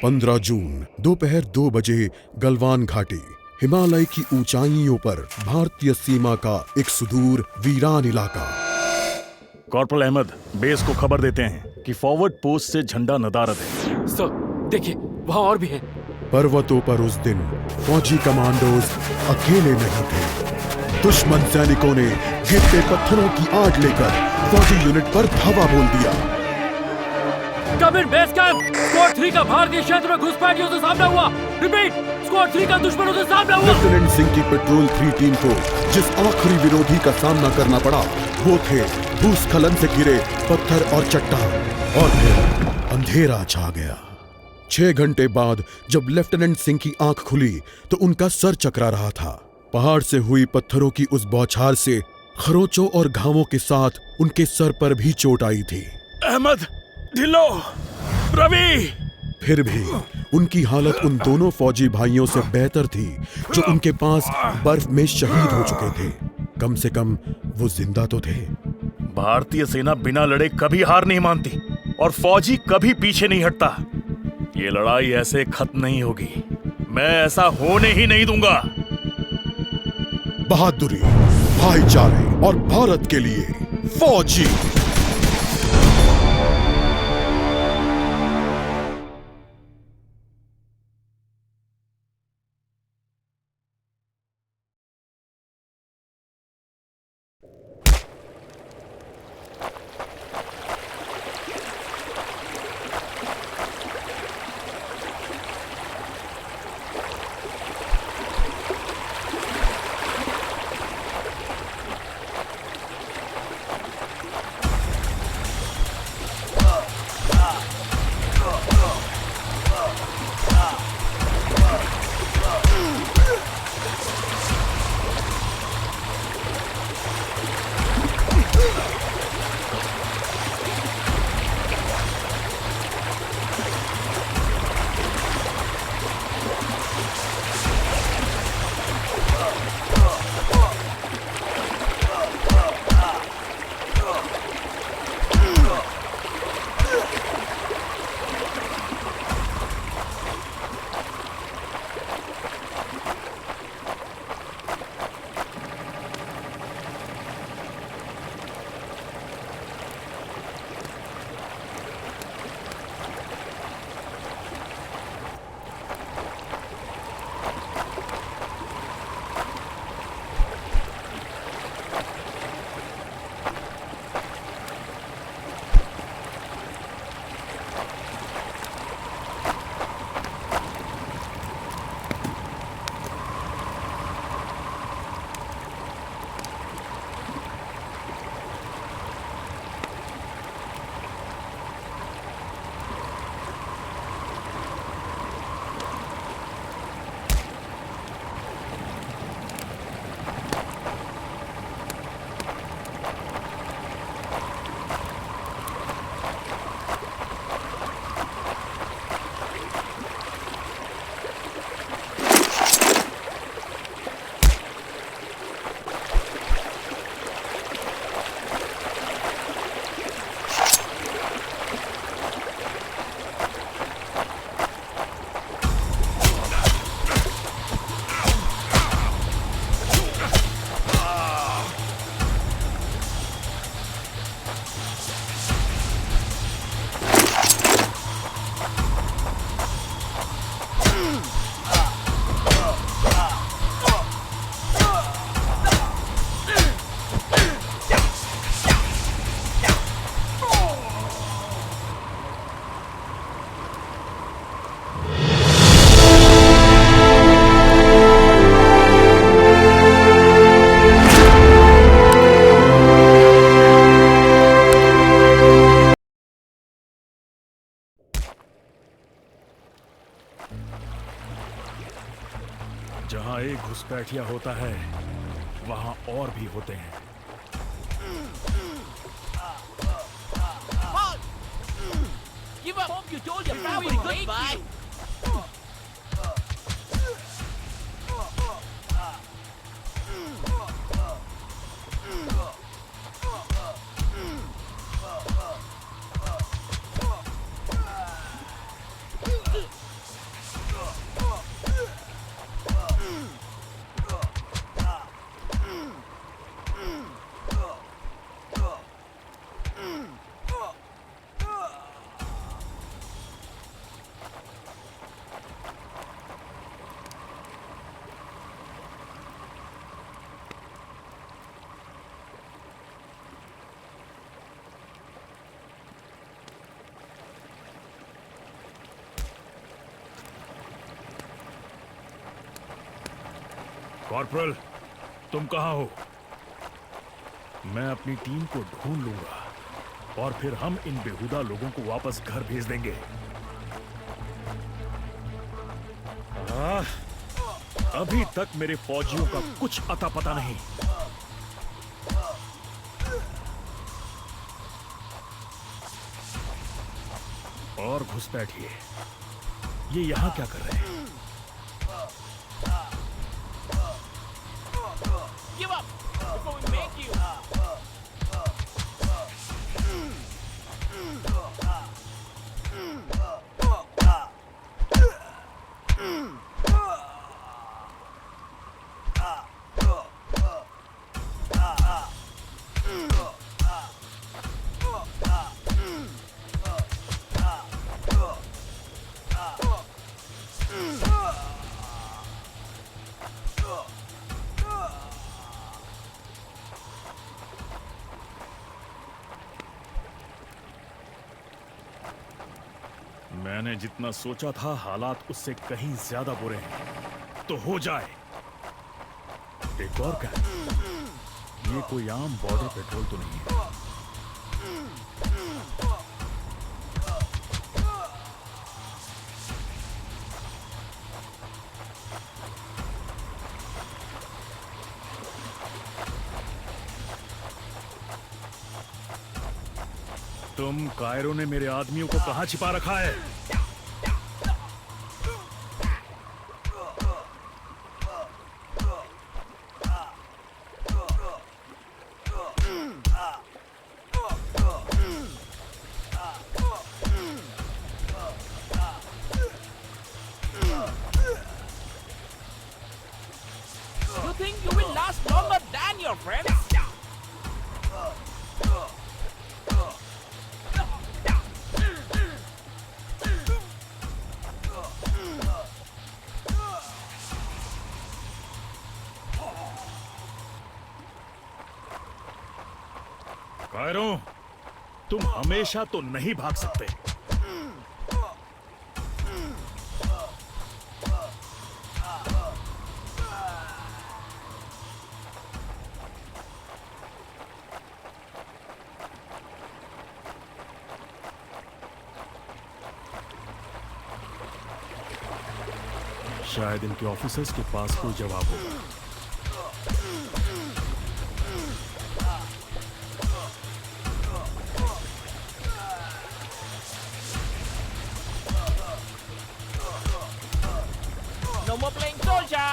15 जून दोपहर 2 बजे गलवान घाटी, हिमालय की ऊंचाइयों पर भारतीय सीमा का एक सुदूर वीरान इलाका। कॉर्पोरल अहमद, बेस को खबर देते हैं कि फॉरवर्ड पोस्ट से झंडा नदारद है। सर, देखिए वहाँ और भी हैं। पर्वतों पर उस दिन फौजी कमांडोज अकेले नहीं थे। दुश्मन सैनिकों ने गिरते पत्थरों की आड़ लेकर फौजी यूनिट पर धावा बोल दिया। कम इन बेस कैंप, स्क्वाड 3 का भारतीय क्षेत्र में घुसपैठियों से सामना हुआ। रिपीट, स्क्वाड 3 का दुश्मनों से सामना हुआ। लेफ्टिनेंट सिंह की पेट्रोल 3 टीम को जिस आखिरी विरोधी का सामना करना पड़ा वो थे भूस्खलन से घिरे पत्थर और चट्टान। और फिर अंधेरा छा गया। 6 घंटे बाद जब लेफ्टिनेंट सिंह की आंख खुली तो उनका सर चकरा रहा था। पहाड़ से हुई पत्थरों की उस बौछार से खरोचों और घावों के साथ उनके सर पर भी चोट आई थी। अहमद, ढिल्लो, रवि। फिर भी उनकी हालत उन दोनों फौजी भाइयों से बेहतर थी जो उनके पास बर्फ में शहीद हो चुके थे। कम से कम वो जिंदा तो थे। भारतीय सेना बिना लड़े कभी हार नहीं मानती और फौजी कभी पीछे नहीं हटता। ये लड़ाई ऐसे खत्म नहीं होगी। मैं ऐसा होने ही नहीं दूंगा। बहादुरी, भाईचारे और भारत के लिए फौजी। जहां एक घुसपैठिया होता है वहां और भी होते हैं। Give up! You told your family goodbye! Corporal, तुम कहां हो? मैं अपनी टीम को ढूंढ लूंगा और फिर हम इन बेहुदा लोगों को वापस घर भेज देंगे। अभी तक मेरे फौजियों का कुछ अता पता नहीं। और घुसपैठिए, ये यहां क्या कर रहे हैं? Give up before we make you. मैंने जितना सोचा था हालात उससे कहीं ज्यादा बुरे हैं। तो हो जाए। एक और क्या? ये कोई आम बॉर्डर पेट्रोल तो नहीं है। तुम कायरो ने मेरे आदमियों को कहां छिपा रखा है? You think you will last longer than your friends? Cairo, तुम हमेशा तो नहीं भाग सकते। शायद इनके ऑफिसर्स के पास कोई जवाब होगा। No more playing soldier.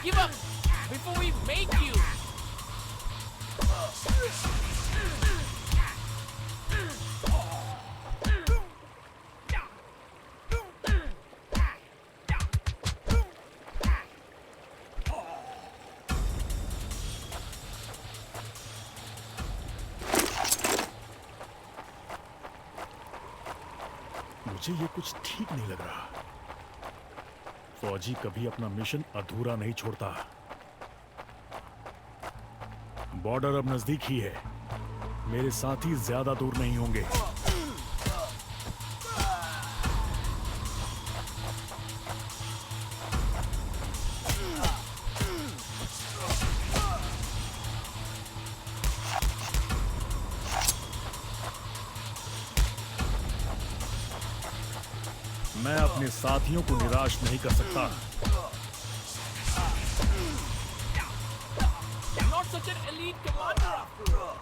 Give up before we make you. मुझे ये कुछ ठीक नहीं लग रहा। फौजी कभी अपना मिशन अधूरा नहीं छोड़ता। बॉर्डर अब नजदीक ही है। मेरे साथी ज्यादा दूर नहीं होंगे। मैं अपने साथियों को निराश नहीं कर सकता। Not such an elite commander after all.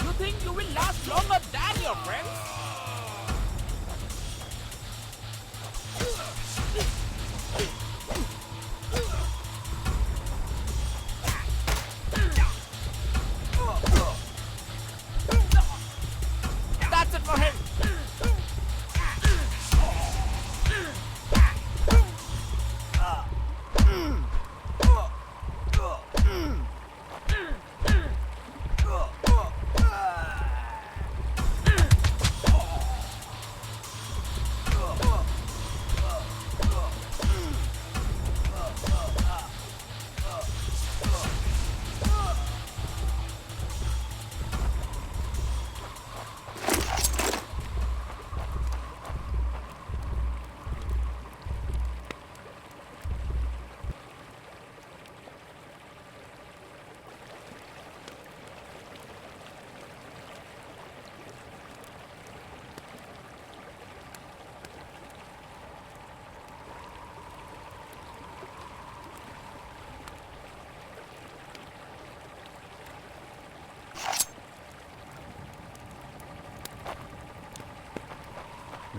You think you will last longer than your friends?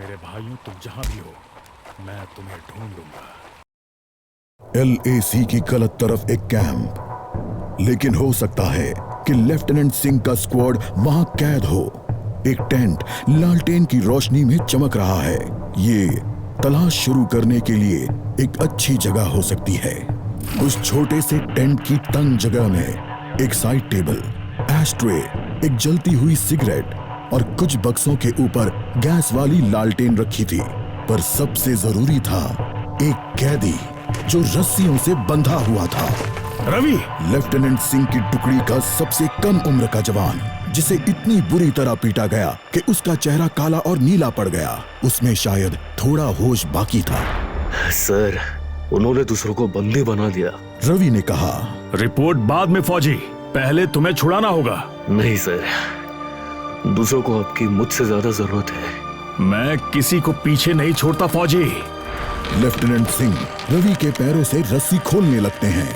मेरे भाइयों, तुम जहां भी हो, मैं तुम्हें ढूंढ लूंगा। LAC की गलत तरफ एक कैंप, लेकिन हो सकता है कि लेफ्टिनेंट सिंह का स्क्वाड वहां कैद हो। एक टेंट लालटेन की रोशनी में चमक रहा है। ये तलाश शुरू करने के लिए एक अच्छी जगह हो सकती है। उस छोटे से टेंट की तंग जगह में एक साइड टेबल, एशट्रे, एक जलती हुई सिगरेट और कुछ बक्सों के ऊपर गैस वाली लालटेन रखी थी। पर सबसे जरूरी था एक कैदी जो रस्सियों से बंधा हुआ था। रवि! लेफ्टिनेंट सिंह की टुकड़ी का सबसे कम उम्र का जवान, जिसे इतनी बुरी तरह पीटा गया कि उसका चेहरा काला और नीला पड़ गया। उसमें शायद थोड़ा होश बाकी था। सर, उन्होंने दूसरों को बंदी बना दिया। रवि ने कहा, रिपोर्ट बाद में फौजी, पहले तुम्हें छुड़ाना होगा। नहीं सर, दूसरों को आपकी मुझसे ज्यादा जरूरत है। मैं किसी को पीछे नहीं छोड़ता फौजी। लेफ्टिनेंट सिंह रवि के पैरों से रस्सी खोलने लगते हैं।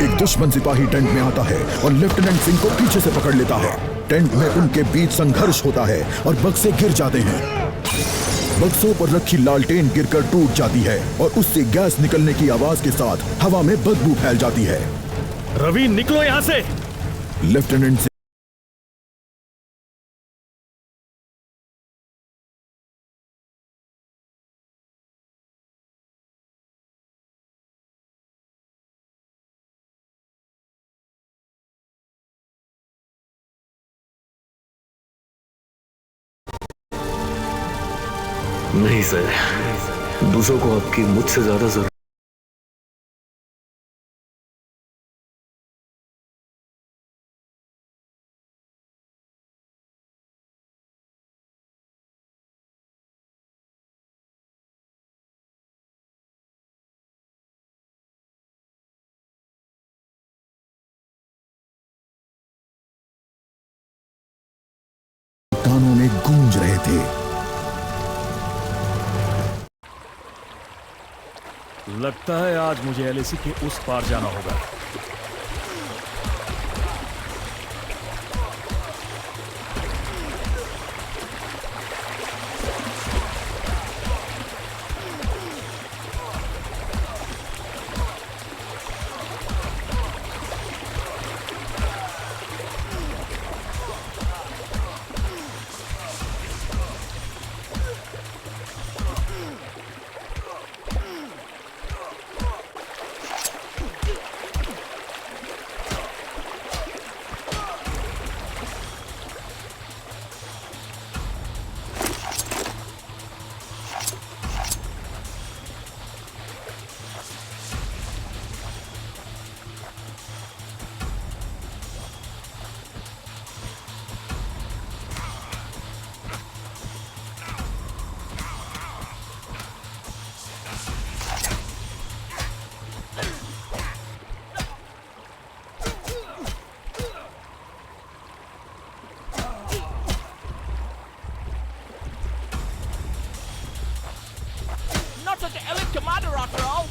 एक दुश्मन सिपाही टेंट में आता है और लेफ्टिनेंट सिंह को पीछे से पकड़ लेता है। टेंट में उनके बीच संघर्ष होता है और बक्से गिर जाते हैं। बक्सों पर रखी लालटेन गिरकर टूट जाती है और उससे गैस निकलने की आवाज के साथ हवा में बदबू फैल जाती है। रवि, निकलो यहां से। लेफ्टिनेंट सिंह नहीं सर, दूसरों को आपकी मुझसे ज्यादा जरूरत। कानों में गूंज रहे थे। लगता है आज मुझे LAC के उस पार जाना होगा। Not such an elite commander after all.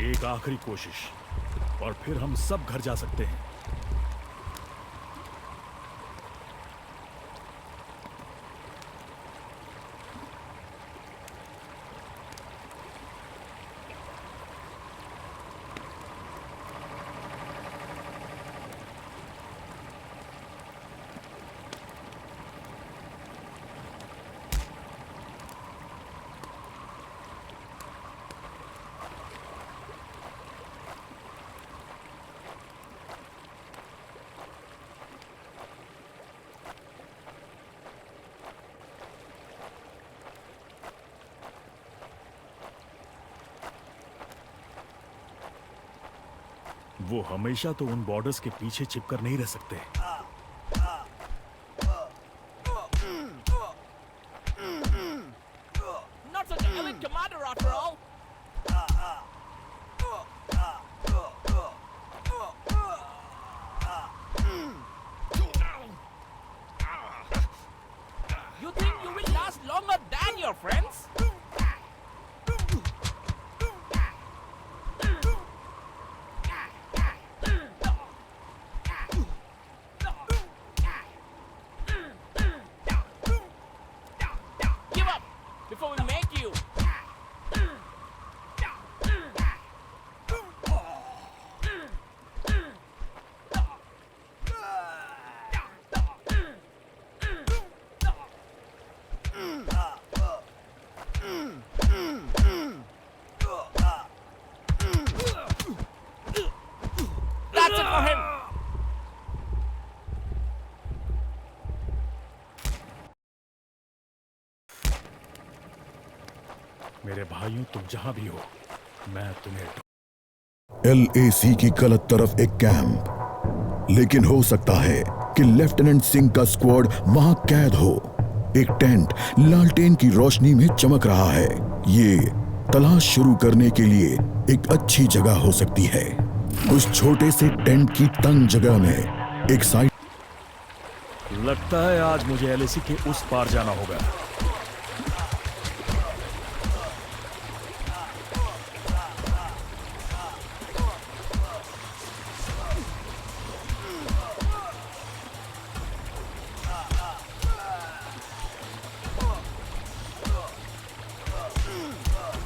एक आखिरी कोशिश और फिर हम सब घर जा सकते हैं। वो हमेशा तो उन बॉर्डर्स के पीछे छिपकर नहीं रह सकते। Not such an elite commander after all. You think you will last longer than your friends? Give up before we make you. That's it for him. मेरे भाइयों, तुम जहां भी हो, मैं तुम्हें LAC की गलत तरफ एक कैंप, लेकिन हो सकता है कि लेफ्टिनेंट सिंह का स्क्वाड वहां कैद हो। एक टेंट लालटेन की रोशनी में चमक रहा है। ये तलाश शुरू करने के लिए एक अच्छी जगह हो सकती है। उस छोटे से टेंट की तंग जगह में एक साइड लगता है आज मुझे LAC के उस पार जाना होगा।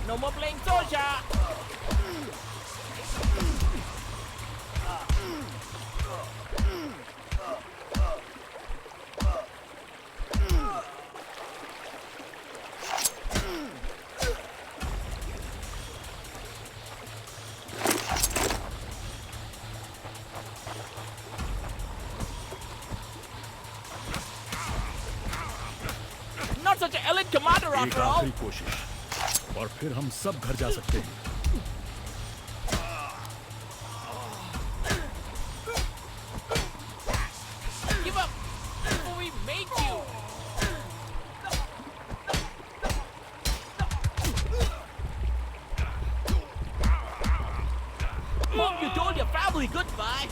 No more playing soldier. Not such an elite commander एक after all. आखिरी कोशिश, और फिर हम सब घर जा सकते हैं। Give up before we make you. Hope you told your family goodbye.